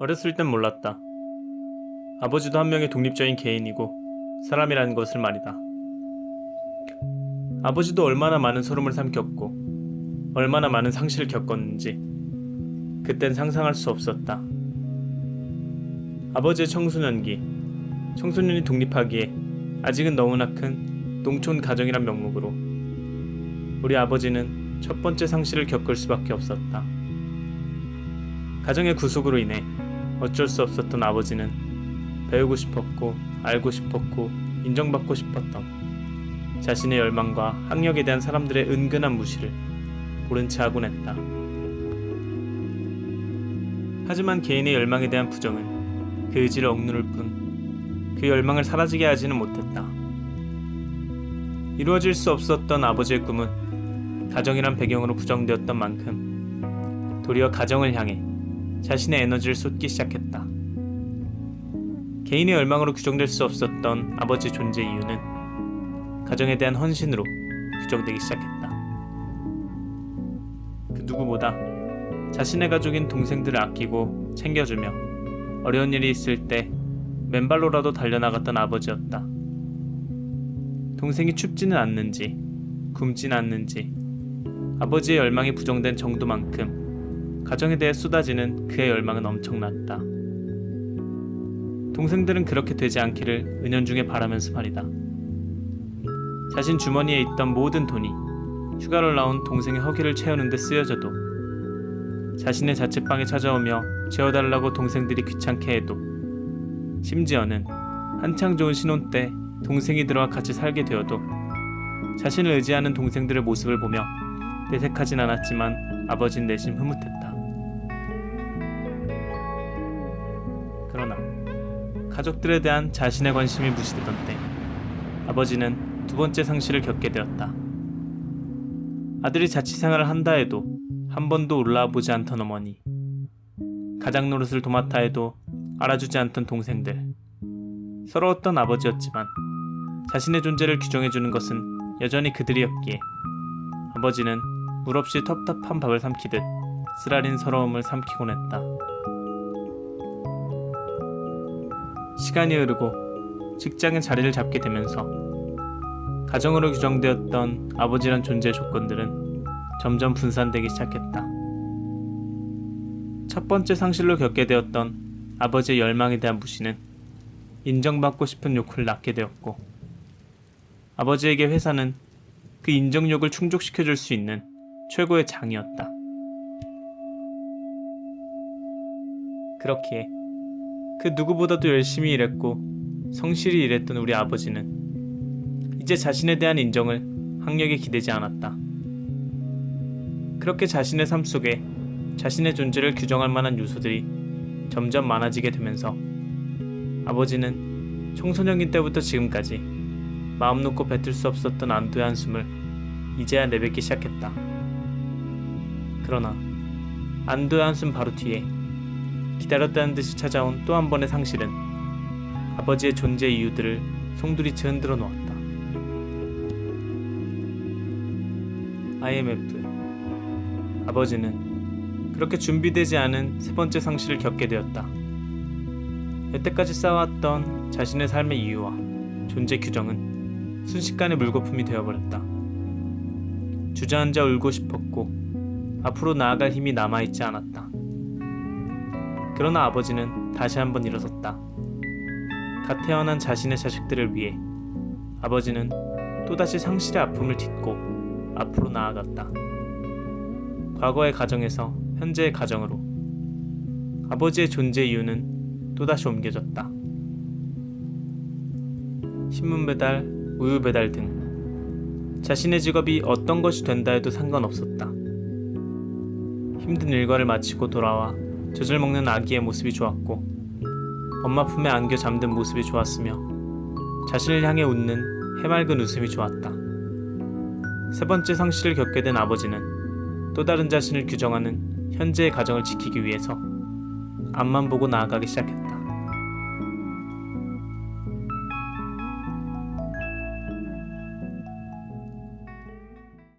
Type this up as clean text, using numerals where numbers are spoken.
어렸을 땐 몰랐다. 아버지도 한 명의 독립적인 개인이고 사람이라는 것을 말이다. 아버지도 얼마나 많은 소름을 삼켰고 얼마나 많은 상실을 겪었는지 그땐 상상할 수 없었다. 아버지의 청소년기, 청소년이 독립하기에 아직은 너무나 큰 농촌 가정이란 명목으로 우리 아버지는 첫 번째 상실을 겪을 수밖에 없었다. 가정의 구속으로 인해 어쩔 수 없었던 아버지는 배우고 싶었고 알고 싶었고 인정받고 싶었던 자신의 열망과 학력에 대한 사람들의 은근한 무시를 모른 채 하곤 했다. 하지만 개인의 열망에 대한 부정은 그 의지를 억누를 뿐 그 열망을 사라지게 하지는 못했다. 이루어질 수 없었던 아버지의 꿈은 가정이란 배경으로 부정되었던 만큼 도리어 가정을 향해 자신의 에너지를 쏟기 시작했다. 개인의 열망으로 규정될 수 없었던 아버지의 존재 이유는 가정에 대한 헌신으로 규정되기 시작했다. 그 누구보다 자신의 가족인 동생들을 아끼고 챙겨주며 어려운 일이 있을 때 맨발로라도 달려나갔던 아버지였다. 동생이 춥지는 않는지 굶지는 않는지 아버지의 열망이 부정된 정도만큼 가정에 대해 쏟아지는 그의 열망은 엄청났다. 동생들은 그렇게 되지 않기를 은연중에 바라면서 말이다. 자신 주머니에 있던 모든 돈이 휴가를 나온 동생의 허기를 채우는 데 쓰여져도 자신의 자취방에 찾아오며 재워달라고 동생들이 귀찮게 해도 심지어는 한창 좋은 신혼 때 동생이 들어와 같이 살게 되어도 자신을 의지하는 동생들의 모습을 보며 내색하진 않았지만 아버진 내심 흐뭇했다. 그러나 가족들에 대한 자신의 관심이 무시되던 때 아버지는 두 번째 상실을 겪게 되었다. 아들이 자취생활을 한다 해도 한 번도 올라와 보지 않던 어머니, 가장 노릇을 도맡아 해도 알아주지 않던 동생들, 서러웠던 아버지였지만 자신의 존재를 규정해주는 것은 여전히 그들이었기에 아버지는 물없이 텁텁한 밥을 삼키듯 쓰라린 서러움을 삼키곤 했다. 시간이 흐르고 직장에 자리를 잡게 되면서 가정으로 규정되었던 아버지란 존재의 조건들은 점점 분산되기 시작했다. 첫 번째 상실로 겪게 되었던 아버지의 열망에 대한 무시는 인정받고 싶은 욕구를 낳게 되었고 아버지에게 회사는 그 인정욕을 충족시켜줄 수 있는 최고의 장이었다. 그렇기에 그 누구보다도 열심히 일했고 성실히 일했던 우리 아버지는 이제 자신에 대한 인정을 학력에 기대지 않았다. 그렇게 자신의 삶 속에 자신의 존재를 규정할 만한 요소들이 점점 많아지게 되면서 아버지는 청소년기 때부터 지금까지 마음 놓고 뱉을 수 없었던 안도의 한숨을 이제야 내뱉기 시작했다. 그러나 안도의 한숨 바로 뒤에 기다렸다는 듯이 찾아온 또 한 번의 상실은 아버지의 존재 이유들을 송두리째 흔들어 놓았다. IMF. 아버지는 그렇게 준비되지 않은 세 번째 상실을 겪게 되었다. 여태까지 쌓아왔던 자신의 삶의 이유와 존재 규정은 순식간에 물거품이 되어버렸다. 주저앉아 울고 싶었고 앞으로 나아갈 힘이 남아있지 않았다. 그러나 아버지는 다시 한번 일어섰다. 갓 태어난 자신의 자식들을 위해 아버지는 또다시 상실의 아픔을 딛고 앞으로 나아갔다. 과거의 가정에서 현재의 가정으로 아버지의 존재 이유는 또다시 옮겨졌다. 신문 배달, 우유 배달 등 자신의 직업이 어떤 것이 된다 해도 상관없었다. 힘든 일과를 마치고 돌아와 젖을 먹는 아기의 모습이 좋았고 엄마 품에 안겨 잠든 모습이 좋았으며 자신을 향해 웃는 해맑은 웃음이 좋았다. 세 번째 상실을 겪게 된 아버지는 또 다른 자신을 규정하는 현재의 가정을 지키기 위해서 앞만 보고 나아가기 시작했다.